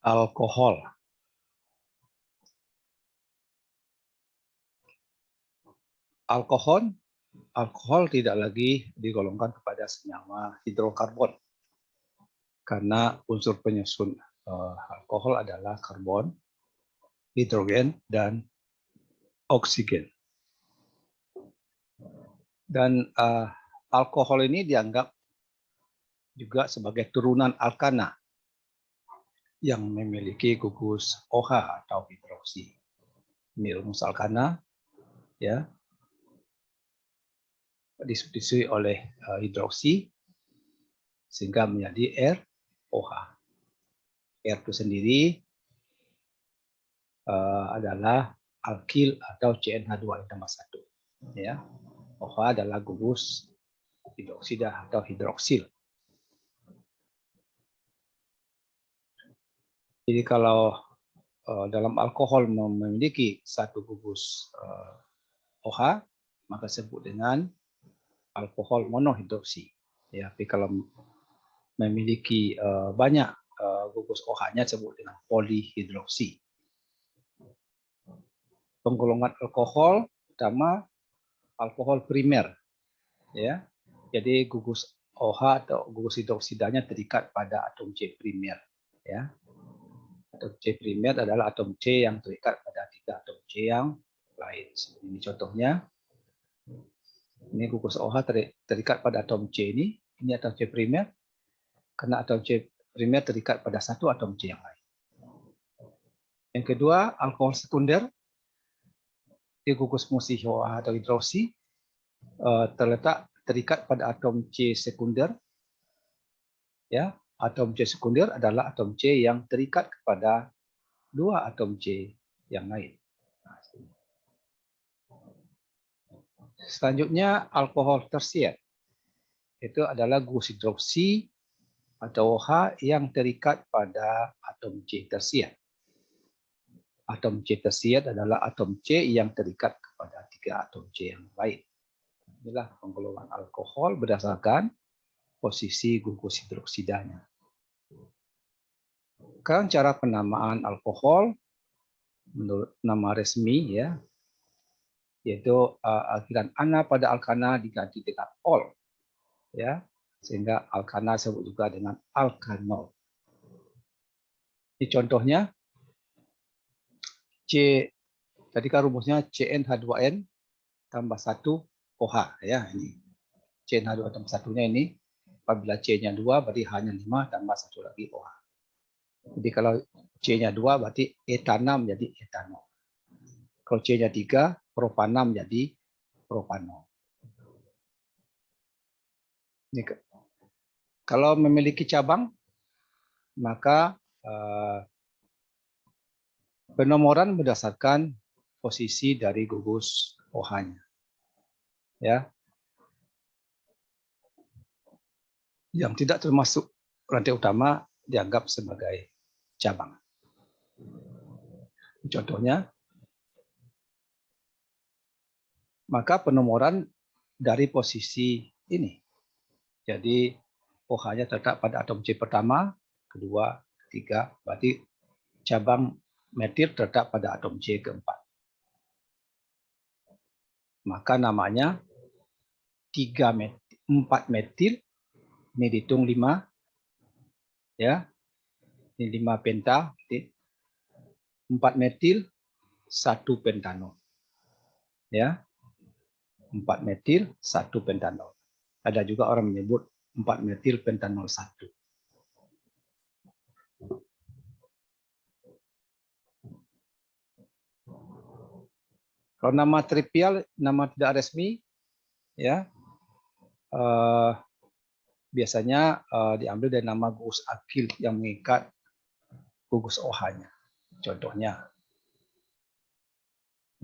Alkohol. Alkohol tidak lagi digolongkan kepada senyawa hidrokarbon karena unsur penyusun alkohol adalah karbon, hidrogen, dan oksigen. Dan alkohol ini dianggap juga sebagai turunan alkana yang memiliki gugus OH atau hidroksi. Ini rumus alkana, ya, disubstitusi oleh hidroksi sehingga menjadi ROH. R itu sendiri adalah alkil atau CnH2 tambah 1. Ya. OH adalah gugus hidroksida atau hidroksil. Jadi kalau dalam alkohol memiliki satu gugus OH, maka disebut dengan alkohol monohidroksi. Ya, tapi kalau memiliki banyak gugus OH-nya disebut dengan polihidroksi. Penggolongan alkohol pertama alkohol primer, ya. Jadi gugus OH atau gugus hidroksidanya terikat pada atom C primer, ya. Atom C primer adalah atom C yang terikat pada 3 atom C yang lain. Ini contohnya. Ini gugus OH terikat pada atom C ini atom C primer. Karena atom C primer terikat pada 1 atom C yang lain. Yang kedua, alkohol sekunder. Di gugus fungsi OH atau hidroksi terikat pada atom C sekunder. Ya, atom C sekunder adalah atom C yang terikat kepada 2 atom C yang lain. Selanjutnya alkohol tersier. Itu adalah gugus hidroksi atau OH yang terikat pada atom C tersier. Atom C tersier adalah atom C yang terikat kepada 3 atom C yang lain. Inilah penggolongan alkohol berdasarkan posisi gugus hidroksidanya. Sekarang cara penamaan alkohol menurut nama resmi, ya, yaitu akhiran ana pada alkana diganti dengan ol, ya, sehingga alkana disebut juga dengan alkanol. Ini contohnya C, tadi kan rumusnya CnH2n tambah 1 OH, ya, ini CnH2 tambah 1-nya ini apabila C-nya 2 berarti hanya 5 tambah 1 lagi OH. Jadi kalau C-nya 2 berarti etanam jadi etanol. Kalau C-nya 3, propanam jadi propanol. Ini kalau memiliki cabang, maka penomoran berdasarkan posisi dari gugus OH-nya. Ya. Yang tidak termasuk rantai utama dianggap sebagai cabang. Contohnya, maka penomoran dari posisi ini. Jadi OH-nya terletak pada atom C pertama, kedua, ketiga, berarti cabang metil terletak pada atom C keempat. Maka namanya 4 metil, ini dihitung 5, ya. Ini 5 penta, 4 metil, 1 pentanol. Ya. 4 metil, 1 pentanol. Ada juga orang menyebut 4 metil pentanol 1. Kalau nama trivial, nama tidak resmi, ya, biasanya diambil dari nama gugus akil yang mengikat gugus OH-nya. Contohnya,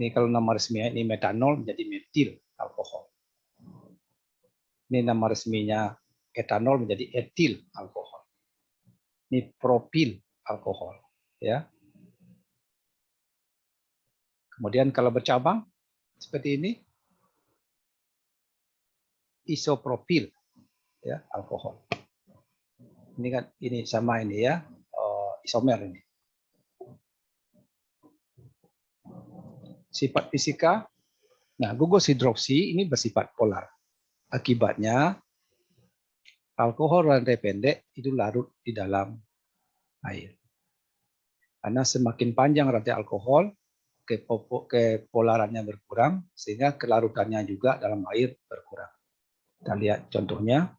ini kalau nama resminya ini metanol menjadi metil alkohol. Ini nama resminya etanol menjadi etil alkohol. Ini propil alkohol, ya. Kemudian kalau bercabang seperti ini, isopropil, ya, alkohol. Ini kan ini sama ini, ya, isomer ini. Sifat fisika, nah gugus hidroksi ini bersifat polar. Akibatnya alkohol rantai pendek itu larut di dalam air. Karena semakin panjang rantai alkohol, kepolarannya berkurang, sehingga kelarutannya juga dalam air berkurang. Kita lihat contohnya.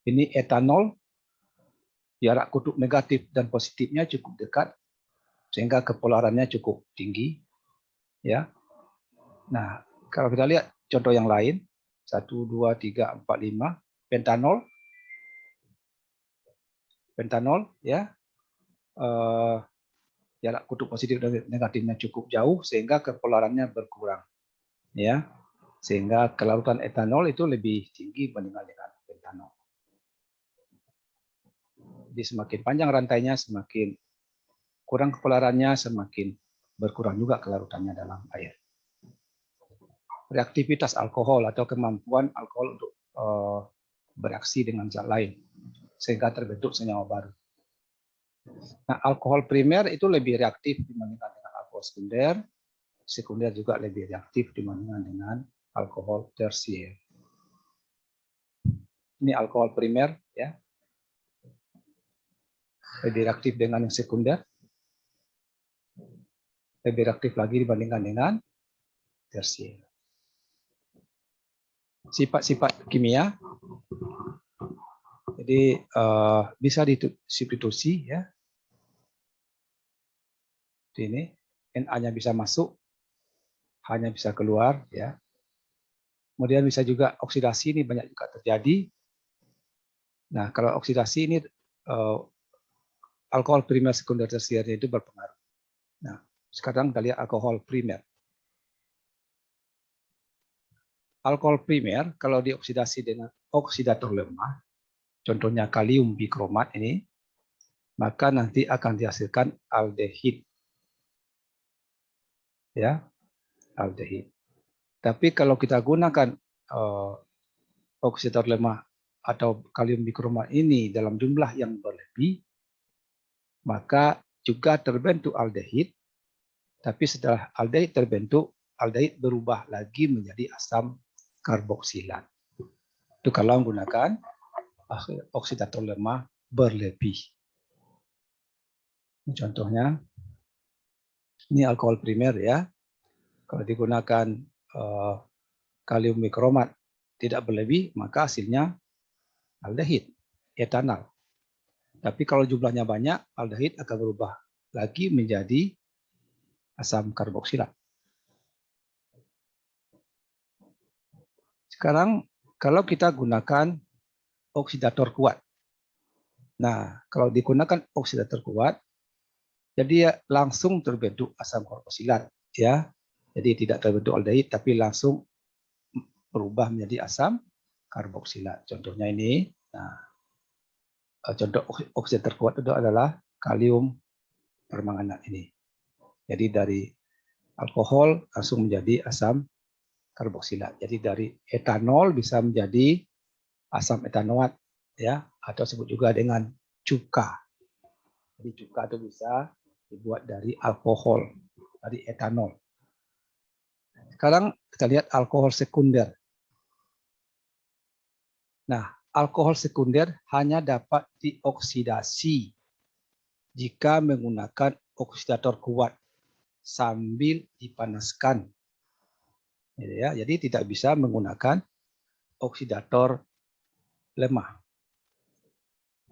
Ini etanol, jarak kutub negatif dan positifnya cukup dekat, sehingga kepolarannya cukup tinggi. Ya. Nah, kalau kita lihat contoh yang lain, 1, 2, 3, 4, 5, pentanol. Pentanol, ya. Jarak kutub positif dan negatifnya cukup jauh sehingga kepolarannya berkurang, ya, sehingga kelarutan etanol itu lebih tinggi dibandingkan dengan pentanol. Jadi semakin panjang rantainya, semakin kurang kepolarannya, semakin berkurang juga kelarutannya dalam air. Reaktivitas alkohol atau kemampuan alkohol untuk bereaksi dengan zat lain sehingga terbentuk senyawa baru. Nah, alkohol primer itu lebih reaktif dibandingkan dengan alkohol sekunder. Sekunder juga lebih reaktif dibandingkan dengan alkohol tersier. Ini alkohol primer, ya, lebih reaktif dengan yang sekunder, lebih reaktif lagi dibandingkan dengan tersier. Sifat-sifat kimia, jadi bisa disubstitusi, ya. Ini Na-nya bisa masuk, H-nya bisa keluar, ya. Kemudian bisa juga oksidasi, ini banyak juga terjadi. Nah, kalau oksidasi ini alkohol primer, sekunder, tersier itu berpengaruh. Nah, sekarang kita lihat alkohol primer. Alkohol primer kalau dioksidasi dengan oksidator lemah, contohnya kalium bikromat ini, maka nanti akan dihasilkan aldehid. Ya, aldehid. Tapi kalau kita gunakan oksidator lemah atau kalium bikromat ini dalam jumlah yang berlebih, maka juga terbentuk aldehid. Tapi setelah aldehid terbentuk, aldehid berubah lagi menjadi asam karboksilat. Itu kalau menggunakan oksidator lemah berlebih. Contohnya, ini alkohol primer, ya. Kalau digunakan kalium bikromat tidak berlebih, maka hasilnya aldehid, etanol. Tapi kalau jumlahnya banyak, aldehid akan berubah lagi menjadi asam karboksilat. Sekarang kalau kita gunakan oksidator kuat. Nah, kalau digunakan oksidator kuat, jadi ya langsung terbentuk asam karboksilat, ya. Jadi tidak terbentuk aldehid, tapi langsung berubah menjadi asam karboksilat. Contohnya ini. Nah, contoh oksidator kuat itu adalah kalium permanganat ini. Jadi dari alkohol langsung menjadi asam karboksilat. Jadi dari etanol bisa menjadi asam etanoat, ya, atau sebut juga dengan cuka. Jadi cuka itu bisa dibuat dari alkohol, dari etanol. Sekarang kita lihat alkohol sekunder. Nah, alkohol sekunder hanya dapat dioksidasi jika menggunakan oksidator kuat sambil dipanaskan. Ya, jadi tidak bisa menggunakan oksidator lemah.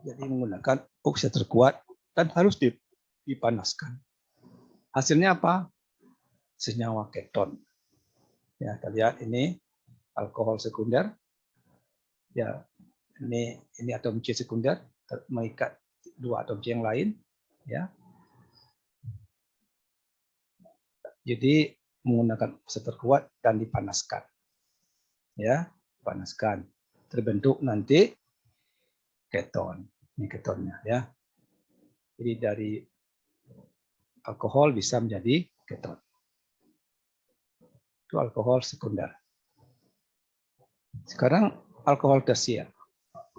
Jadi menggunakan oksidator kuat dan harus dipanaskan. Hasilnya apa? Senyawa keton. Ya, kita lihat ini alkohol sekunder. Ya, ini atom C sekunder mengikat dua atom C yang lain. Ya. Jadi menggunakan oksidator kuat dan dipanaskan. Ya, dipanaskan. Terbentuk nanti keton. Ini ketonnya, ya. Jadi dari alkohol bisa menjadi keton. Itu alkohol sekunder. Sekarang alkohol tersier.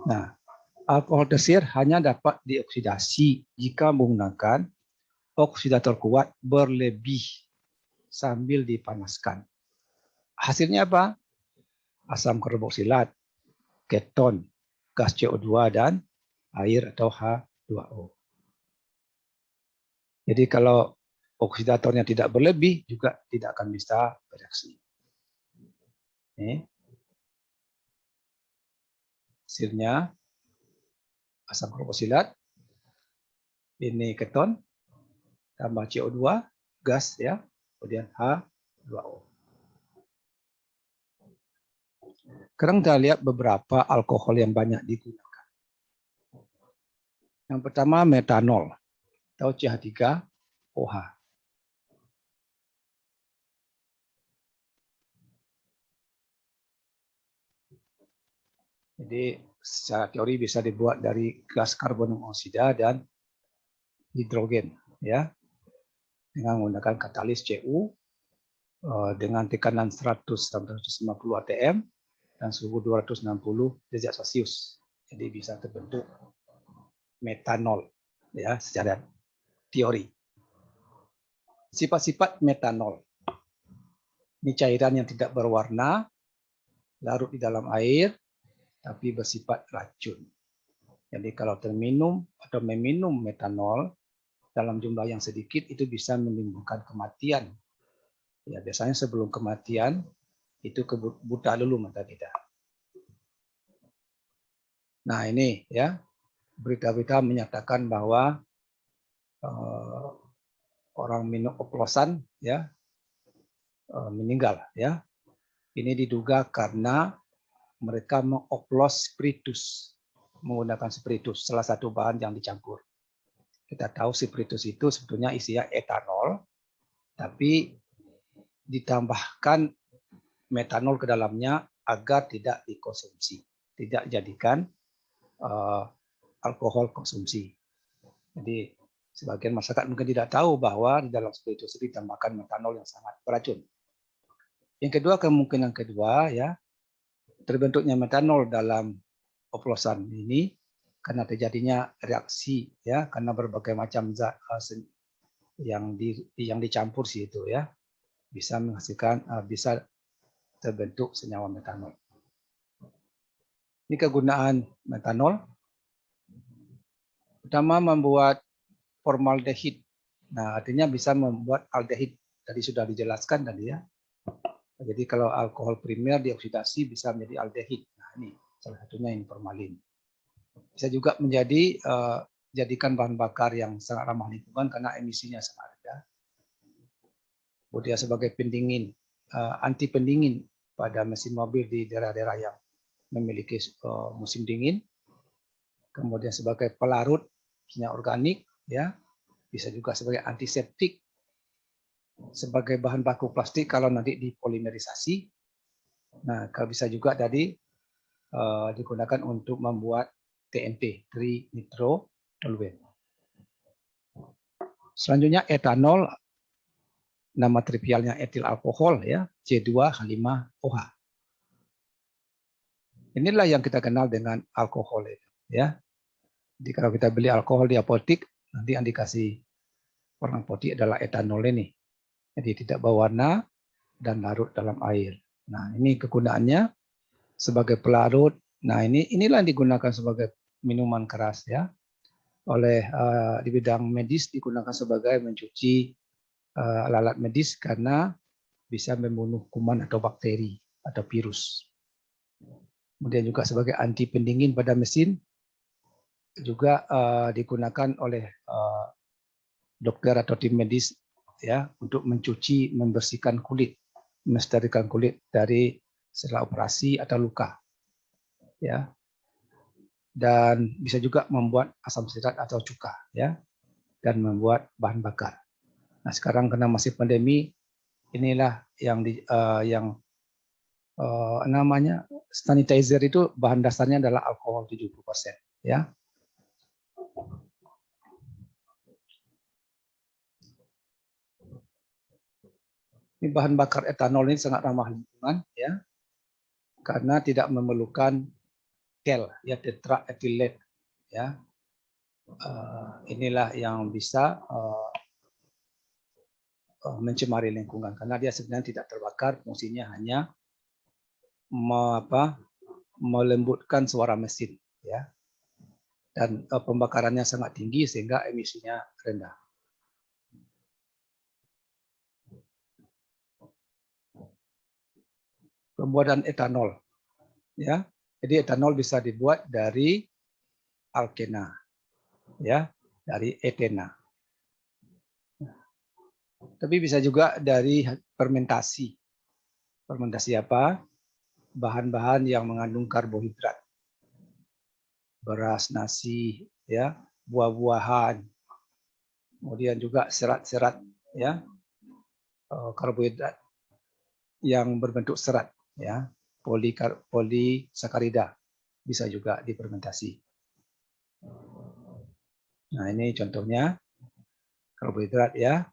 Nah, alkohol tersier hanya dapat dioksidasi jika menggunakan oksidator kuat berlebih. sambil dipanaskan. Hasilnya apa? Asam karboksilat, keton, gas CO2 dan air atau H2O. Jadi kalau oksidatornya tidak berlebih juga tidak akan bisa bereaksi. Ini hasilnya asam karboksilat, ini keton, tambah CO2, gas ya, kemudian H2O. Sekarang kita lihat beberapa alkohol yang banyak digunakan. Yang pertama metanol atau CH3OH. Jadi secara teori bisa dibuat dari gas karbon monoksida dan hidrogen ya, dengan menggunakan katalis Cu dengan tekanan 100-150 atm dan suhu 260 derajat Celcius. Jadi bisa terbentuk metanol ya secara teori. Sifat-sifat metanol. Ini cairan yang tidak berwarna, larut di dalam air, tapi bersifat racun. Jadi kalau terminum atau meminum metanol dalam jumlah yang sedikit itu bisa menimbulkan kematian. Ya, biasanya sebelum kematian itu buta dulu mata kita. Nah ini ya berita-berita menyatakan bahwa orang minum oplosan ya meninggal ya. Ini diduga karena mereka mengoplos spiritus menggunakan spiritus, salah satu bahan yang dicampur. Kita tahu spiritus itu sebetulnya isinya etanol, tapi ditambahkan metanol ke dalamnya agar tidak dikonsumsi, tidak dijadikan alkohol konsumsi. Jadi sebagian masyarakat mungkin tidak tahu bahwa di dalam spiritus itu ditambahkan metanol yang sangat beracun. Yang kedua, kemungkinan kedua ya terbentuknya metanol dalam oplosan ini karena terjadinya reaksi ya karena berbagai macam zat yang dicampur situ ya bisa menghasilkan bisa terbentuk senyawa metanol. Ini kegunaan metanol. Pertama membuat formaldehid. Nah, artinya bisa membuat aldehid. Tadi sudah dijelaskan tadi ya. Jadi kalau alkohol primer dioksidasi bisa menjadi aldehid. Nah, ini salah satunya ini formalin. Bisa juga menjadi jadikan bahan bakar yang sangat ramah lingkungan karena emisinya sangat rendah. Kemudian sebagai pendingin, anti pendingin pada mesin mobil di daerah-daerah yang memiliki musim dingin. Kemudian sebagai pelarut kimia organik, ya bisa juga sebagai antiseptik, sebagai bahan baku plastik kalau nanti dipolimerisasi. Nah, kalau bisa juga tadi digunakan untuk membuat TNT, trinitrotoluene. Selanjutnya etanol, nama trivialnya etil alkohol ya, C2H5OH. Inilah yang kita kenal dengan alkohol ya. Jadi kalau kita beli alkohol di apotik, nanti yang dikasih warna putih adalah etanol ini. Jadi tidak berwarna dan larut dalam air. Nah, ini kegunaannya sebagai pelarut. Nah, inilah yang digunakan sebagai minuman keras ya. Oleh di bidang medis digunakan sebagai mencuci alat medis karena bisa membunuh kuman atau bakteri atau virus. Kemudian juga sebagai anti pendingin pada mesin juga digunakan oleh dokter atau tim medis ya untuk mencuci, membersihkan kulit, mensterilkan kulit dari setelah operasi atau luka. Ya. Dan bisa juga membuat asam sitrat atau cuka ya dan membuat bahan bakar. Nah, sekarang karena masih pandemi inilah yang namanya sanitizer itu bahan dasarnya adalah alkohol 70% ya. Ini bahan bakar etanol ini sangat ramah lingkungan ya. Karena tidak memerlukan kel ya tetraethylet ya. Inilah yang bisa mencemari lingkungan karena dia sebenarnya tidak terbakar, fungsinya hanya melembutkan suara mesin, ya. Dan pembakarannya sangat tinggi sehingga emisinya rendah. Pembuatan etanol, ya. Jadi etanol bisa dibuat dari alkena, ya, dari etena. Tapi bisa juga dari fermentasi. Fermentasi apa? Bahan-bahan yang mengandung karbohidrat. Beras, nasi, ya, buah-buahan. Kemudian juga serat-serat, ya, karbohidrat yang berbentuk serat, ya, polisakarida bisa juga difermentasi. Nah, ini contohnya karbohidrat, ya,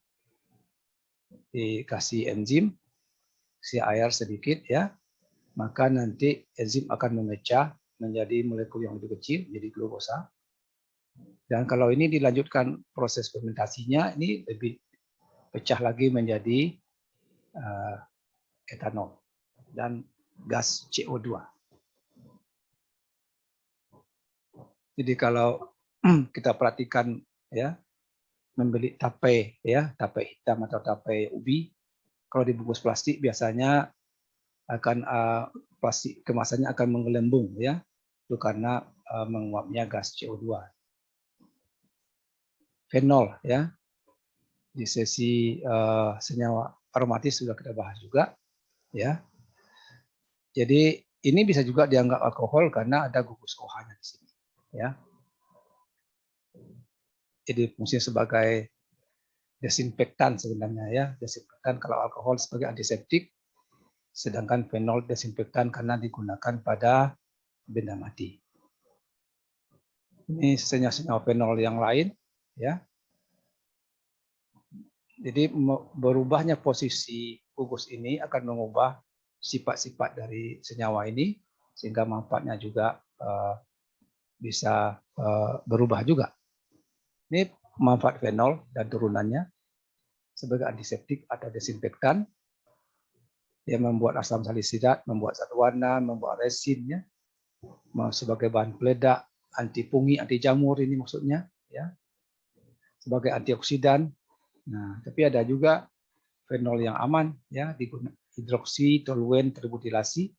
dikasih enzim, si air sedikit, ya, maka nanti enzim akan memecah menjadi molekul yang lebih kecil, jadi glukosa. Dan kalau ini dilanjutkan proses fermentasinya, ini lebih pecah lagi menjadi etanol dan gas CO2. Jadi kalau kita perhatikan, ya, membeli tape, ya, tape hitam atau tape ubi, kalau dibungkus plastik biasanya akan plastik kemasannya akan menggelembung, ya, itu karena menguapnya gas CO2. Fenol, ya, di sesi senyawa aromatis sudah kita bahas juga, ya. Jadi ini bisa juga dianggap alkohol karena ada gugus OH-nya di sini, ya. Jadi fungsinya sebagai desinfektan sebenarnya, ya, desinfektan kalau alkohol sebagai antiseptik, sedangkan fenol desinfektan karena digunakan pada benda mati. Ini senyawa fenol yang lain, ya. Jadi berubahnya posisi gugus ini akan mengubah sifat-sifat dari senyawa ini sehingga manfaatnya juga bisa berubah juga. Ini manfaat fenol dan turunannya sebagai antiseptik atau desinfektan. Dia membuat asam salisilat, membuat zat warna, membuat resin, ya, sebagai bahan peledak, anti fungi, anti jamur ini maksudnya, ya, sebagai antioksidan. Nah, tapi ada juga fenol yang aman, ya, digunakan hidroksi toluen terbutilasi.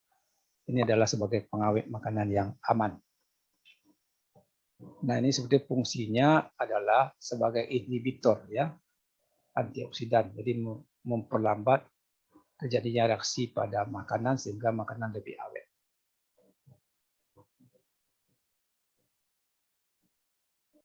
Ini adalah sebagai pengawet makanan yang aman. Nah, ini seperti fungsinya adalah sebagai inhibitor, ya, antioksidan. Jadi memperlambat terjadinya reaksi pada makanan sehingga makanan lebih awet.